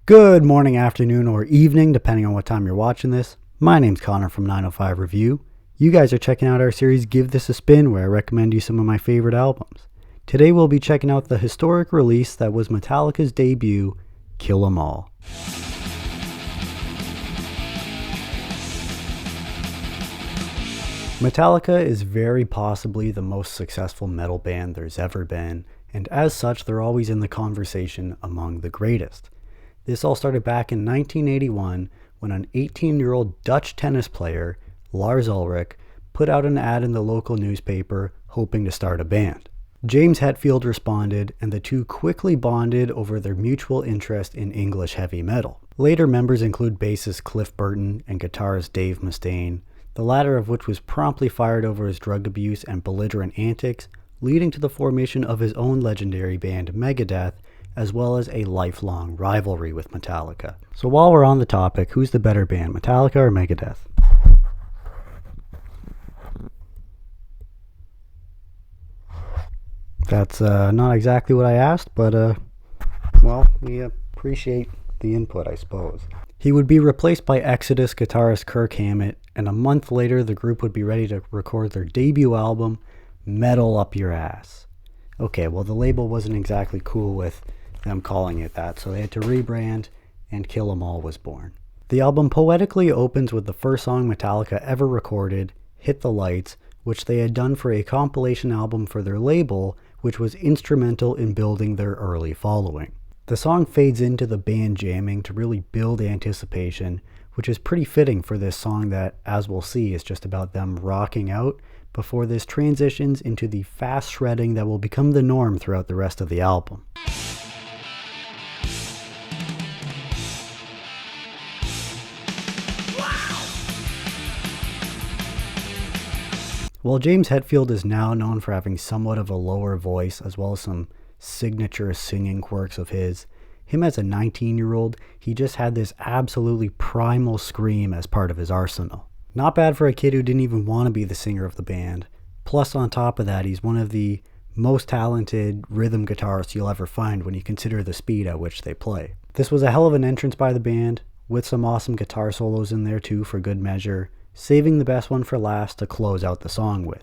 Good morning, afternoon, or evening, depending on what time you're watching this. My name's Connor from 905 Review. You guys are checking out our series Give This a Spin, where I recommend you some of my favorite albums. Today we'll be checking out the historic release that was Metallica's debut, Kill 'Em All. Metallica is very possibly the most successful metal band there's ever been, and as such they're always in the conversation among the greatest. This all started back in 1981 when an 18-year-old Dutch tennis player, Lars Ulrich, put out an ad in the local newspaper hoping to start a band. James Hetfield responded, and the two quickly bonded over their mutual interest in English heavy metal. Later members include bassist Cliff Burton and guitarist Dave Mustaine, the latter of which was promptly fired over his drug abuse and belligerent antics, leading to the formation of his own legendary band Megadeth, as well as a lifelong rivalry with Metallica. So while we're on the topic, who's the better band, Metallica or Megadeth? That's not exactly what I asked, but well, we appreciate the input, I suppose. He would be replaced by Exodus guitarist Kirk Hammett, and a month later the group would be ready to record their debut album, Metal Up Your Ass. Okay, well the label wasn't exactly cool with them calling it that, so they had to rebrand, and Kill 'Em All was born. The album poetically opens with the first song Metallica ever recorded, Hit the Lights, which they had done for a compilation album for their label, which was instrumental in building their early following. The song fades into the band jamming to really build anticipation, which is pretty fitting for this song that, as we'll see, is just about them rocking out before this transitions into the fast shredding that will become the norm throughout the rest of the album. While James Hetfield is now known for having somewhat of a lower voice as well as some signature singing quirks of his, him as a 19-year-old, he just had this absolutely primal scream as part of his arsenal. Not bad for a kid who didn't even want to be the singer of the band. Plus, on top of that, he's one of the most talented rhythm guitarists you'll ever find when you consider the speed at which they play. This was a hell of an entrance by the band, with some awesome guitar solos in there too for good measure, saving the best one for last to close out the song with.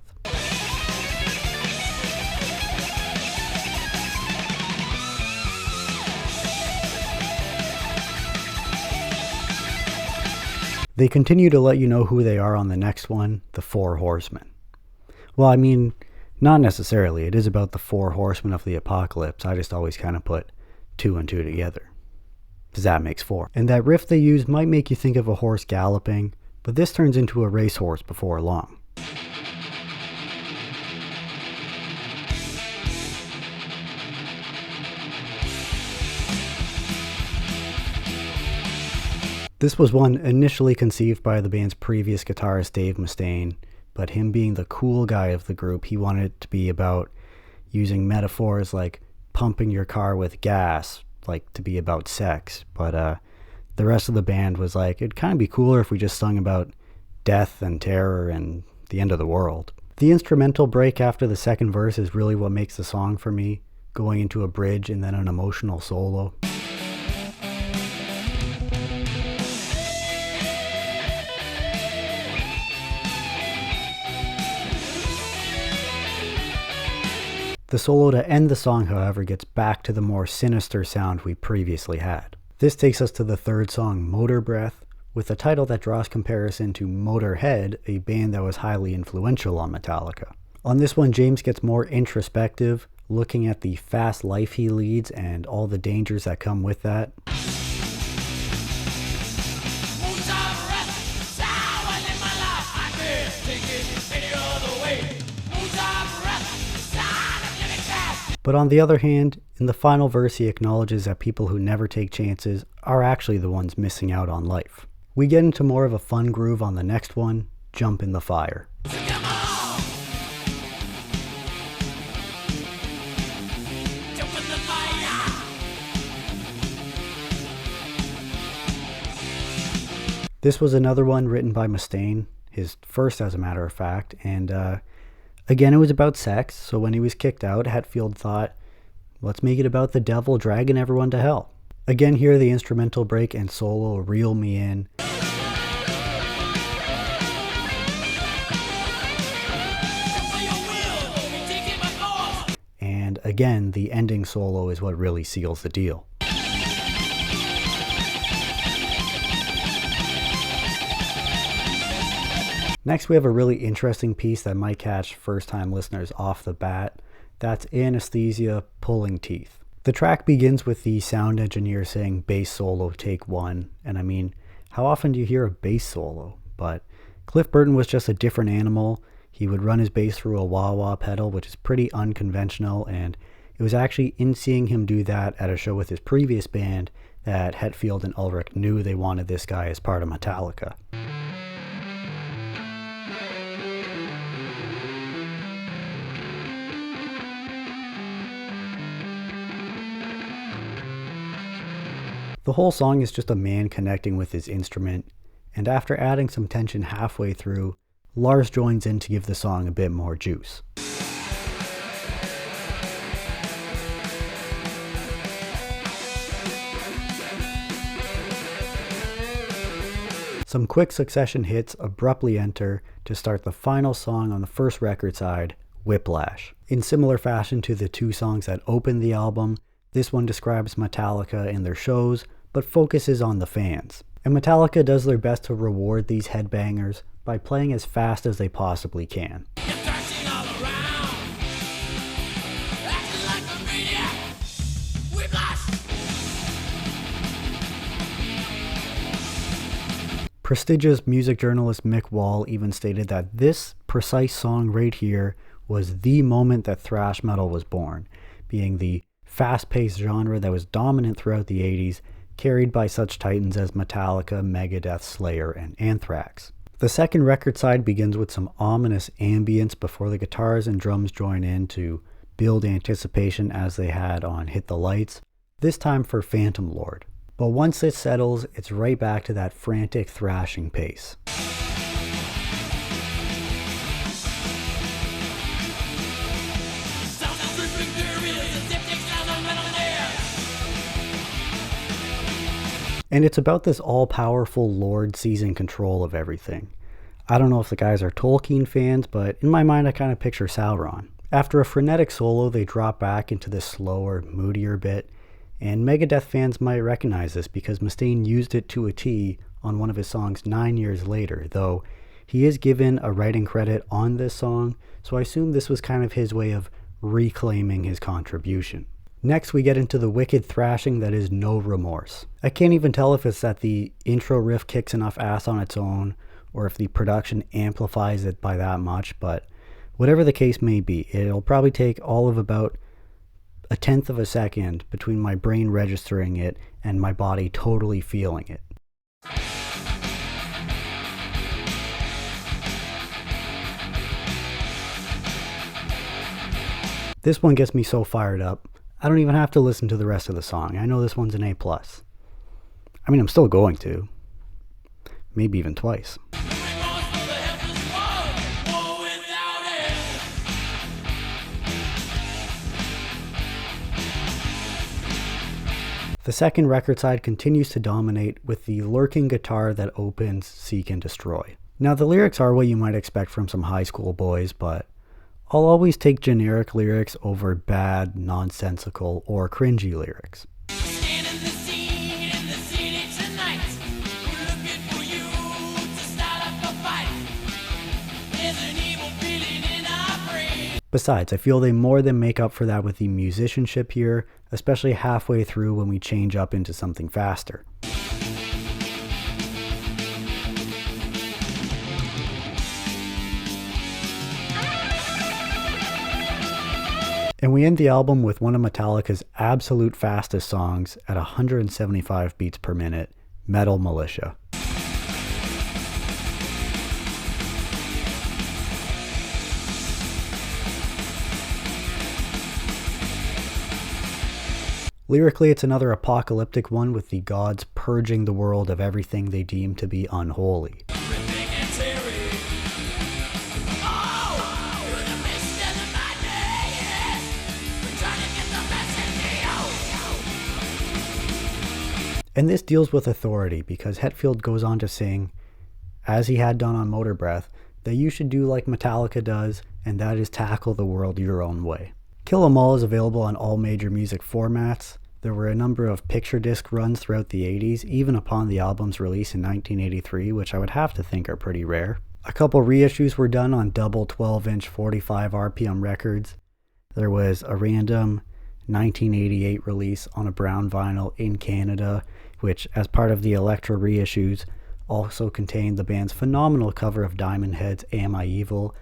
They continue to let you know who they are on the next one, the Four Horsemen. Well, I mean, not necessarily. It is about the Four Horsemen of the Apocalypse. I just always kind of put two and two together, because that makes four. And that riff they use might make you think of a horse galloping, but this turns into a racehorse before long. This was one initially conceived by the band's previous guitarist Dave Mustaine, but him being the cool guy of the group, he wanted it to be about using metaphors like pumping your car with gas, like to be about sex, but the rest of the band was like, it'd kind of be cooler if we just sung about death and terror and the end of the world. The instrumental break after the second verse is really what makes the song for me, going into a bridge and then an emotional solo. The solo to end the song, however, gets back to the more sinister sound we previously had. This takes us to the third song, Motor Breath, with a title that draws comparison to Motorhead, a band that was highly influential on Metallica. On this one, James gets more introspective, looking at the fast life he leads and all the dangers that come with that. But on the other hand, in the final verse he acknowledges that people who never take chances are actually the ones missing out on life. We get into more of a fun groove on the next one, Jump in the Fire. This was another one written by Mustaine, his first as a matter of fact, and again, it was about sex, so when he was kicked out, Hetfield thought, let's make it about the devil dragging everyone to hell. Again here the instrumental break and solo reel me in. And again, the ending solo is what really seals the deal. Next, we have a really interesting piece that might catch first-time listeners off the bat. That's Anesthesia, Pulling Teeth. The track begins with the sound engineer saying bass solo take one, and I mean, how often do you hear a bass solo? But Cliff Burton was just a different animal. He would run his bass through a wah-wah pedal, which is pretty unconventional, and it was actually in seeing him do that at a show with his previous band that Hetfield and Ulrich knew they wanted this guy as part of Metallica. The whole song is just a man connecting with his instrument, and after adding some tension halfway through, Lars joins in to give the song a bit more juice. Some quick succession hits abruptly enter to start the final song on the first record side, Whiplash. In similar fashion to the two songs that opened the album, this one describes Metallica and their shows, but focuses on the fans. And Metallica does their best to reward these headbangers by playing as fast as they possibly can. Prestigious music journalist Mick Wall even stated that this precise song right here was the moment that thrash metal was born, being the fast-paced genre that was dominant throughout the 80s, carried by such titans as Metallica, Megadeth, Slayer, and Anthrax. The second record side begins with some ominous ambience before the guitars and drums join in to build anticipation as they had on Hit the Lights, this time for Phantom Lord. But once it settles, it's right back to that frantic thrashing pace. And it's about this all-powerful Lord seizing control of everything. I don't know if the guys are Tolkien fans, but in my mind I kind of picture Sauron. After a frenetic solo, they drop back into this slower, moodier bit, and Megadeth fans might recognize this because Mustaine used it to a T on one of his songs 9 years later, though he is given a writing credit on this song, so I assume this was kind of his way of reclaiming his contribution. Next, we get into the wicked thrashing that is No Remorse. I can't even tell if it's that the intro riff kicks enough ass on its own, or if the production amplifies it by that much, but whatever the case may be, it'll probably take all of about 1/10 of a second between my brain registering it and my body totally feeling it. This one gets me so fired up, I don't even have to listen to the rest of the song. I know this one's an A+. I mean, I'm still going to. Maybe even twice. The second record side continues to dominate with the lurking guitar that opens Seek and Destroy. Now the lyrics are what you might expect from some high school boys, but I'll always take generic lyrics over bad, nonsensical, or cringy lyrics. Besides, I feel they more than make up for that with the musicianship here, especially halfway through when we change up into something faster. And we end the album with one of Metallica's absolute fastest songs at 175 beats per minute, Metal Militia. Lyrically, it's another apocalyptic one with the gods purging the world of everything they deem to be unholy. And this deals with authority because Hetfield goes on to sing, as he had done on Motor Breath, that you should do like Metallica does, and that is tackle the world your own way. Kill 'Em All is available on all major music formats. There were a number of picture disc runs throughout the 80s, even upon the album's release in 1983, which I would have to think are pretty rare. A couple reissues were done on double 12-inch 45 RPM records. There was a random 1988 release on a brown vinyl in Canada, which, as part of the Elektra reissues, also contained the band's phenomenal cover of Diamond Head's Am I Evil?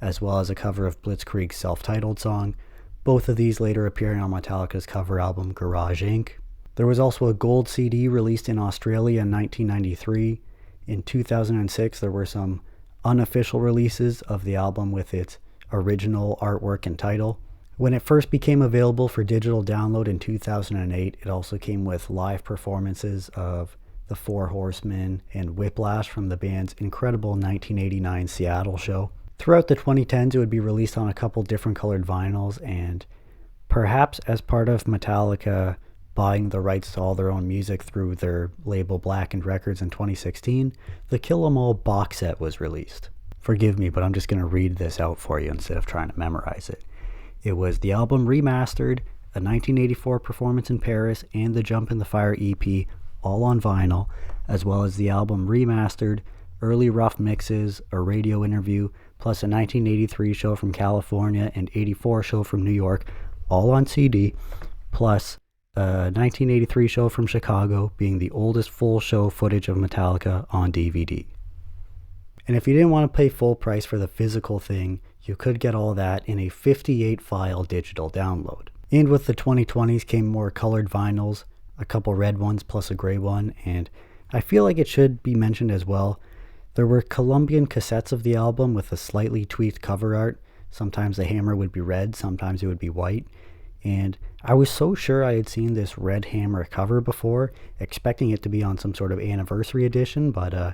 As well as a cover of Blitzkrieg's self-titled song, both of these later appearing on Metallica's cover album Garage Inc. There was also a gold CD released in Australia in 1993. In 2006, there were some unofficial releases of the album with its original artwork and title. When it first became available for digital download in 2008, it also came with live performances of the Four Horsemen and Whiplash from the band's incredible 1989 Seattle show. Throughout the 2010s, it would be released on a couple different colored vinyls, and perhaps as part of Metallica buying the rights to all their own music through their label Blackened Records in 2016, the Kill 'Em All box set was released. Forgive me, but I'm just going to read this out for you instead of trying to memorize it. It was the album remastered, a 1984 performance in Paris, and the Jump in the Fire EP, all on vinyl, as well as the album remastered, early rough mixes, a radio interview, plus a 1983 show from California and 84 show from New York, all on CD, plus a 1983 show from Chicago being the oldest full show footage of Metallica on DVD. And if you didn't want to pay full price for the physical thing, you could get all that in a 58 file digital download. And with the 2020s came more colored vinyls, a couple red ones plus a gray one, and I feel like it should be mentioned as well, there were Colombian cassettes of the album with a slightly tweaked cover art. Sometimes the hammer would be red, sometimes it would be white. And I was so sure I had seen this red hammer cover before, expecting it to be on some sort of anniversary edition, but I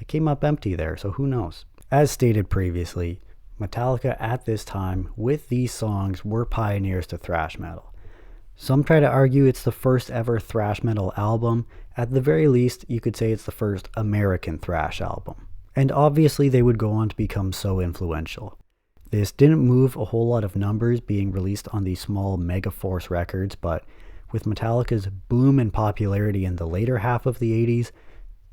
came up empty there, so who knows. As stated previously, Metallica at this time, with these songs, were pioneers to thrash metal. Some try to argue it's the first ever thrash metal album. At the very least, you could say it's the first American thrash album. And obviously they would go on to become so influential. This didn't move a whole lot of numbers being released on these small Megaforce records, but with Metallica's boom in popularity in the later half of the 80s,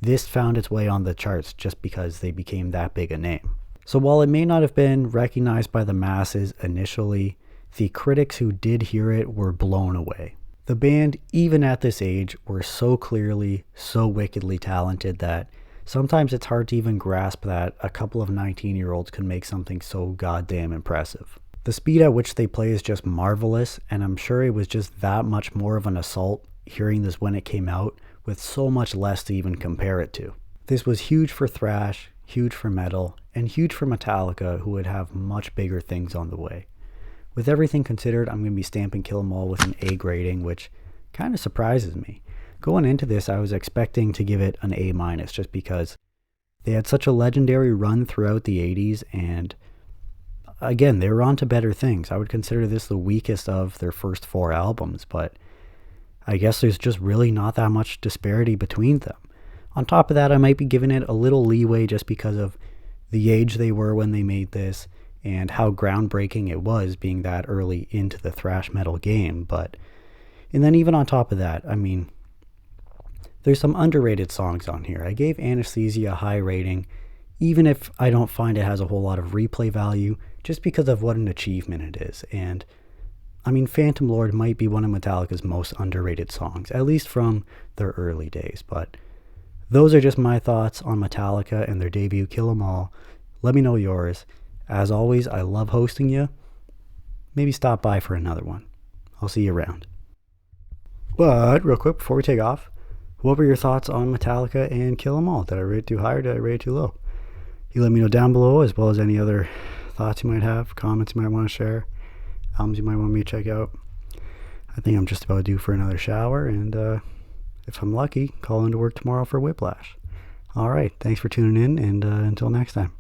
this found its way on the charts just because they became that big a name. So while it may not have been recognized by the masses initially, the critics who did hear it were blown away. The band, even at this age, were so clearly, so wickedly talented that sometimes it's hard to even grasp that a couple of 19-year-olds could make something so goddamn impressive. The speed at which they play is just marvelous, and I'm sure it was just that much more of an assault hearing this when it came out, with so much less to even compare it to. This was huge for thrash, huge for metal, and huge for Metallica, who would have much bigger things on the way. With everything considered, I'm going to be stamping Kill 'Em All with an A grading, which kind of surprises me. Going into this, I was expecting to give it an A- just because they had such a legendary run throughout the 80s, and again, they were on to better things. I would consider this the weakest of their first 4 albums, but I guess there's just really not that much disparity between them. On top of that, I might be giving it a little leeway just because of the age they were when they made this, and how groundbreaking it was being that early into the thrash metal game. And then even on top of that, I mean, there's some underrated songs on here. I gave Anesthesia a high rating, even if I don't find it has a whole lot of replay value, just because of what an achievement it is. And I mean, Phantom Lord might be one of Metallica's most underrated songs, at least from their early days. But those are just my thoughts on Metallica and their debut, Kill 'Em All. Let me know yours. As always, I love hosting you. Maybe stop by for another one. I'll see you around. But real quick, before we take off, what were your thoughts on Metallica and Kill 'Em All? Did I rate it too high or did I rate it too low? You let me know down below, as well as any other thoughts you might have, comments you might want to share, albums you might want me to check out. I think I'm just about due for another shower, and if I'm lucky, call into work tomorrow for Whiplash. All right. Thanks for tuning in, and until next time.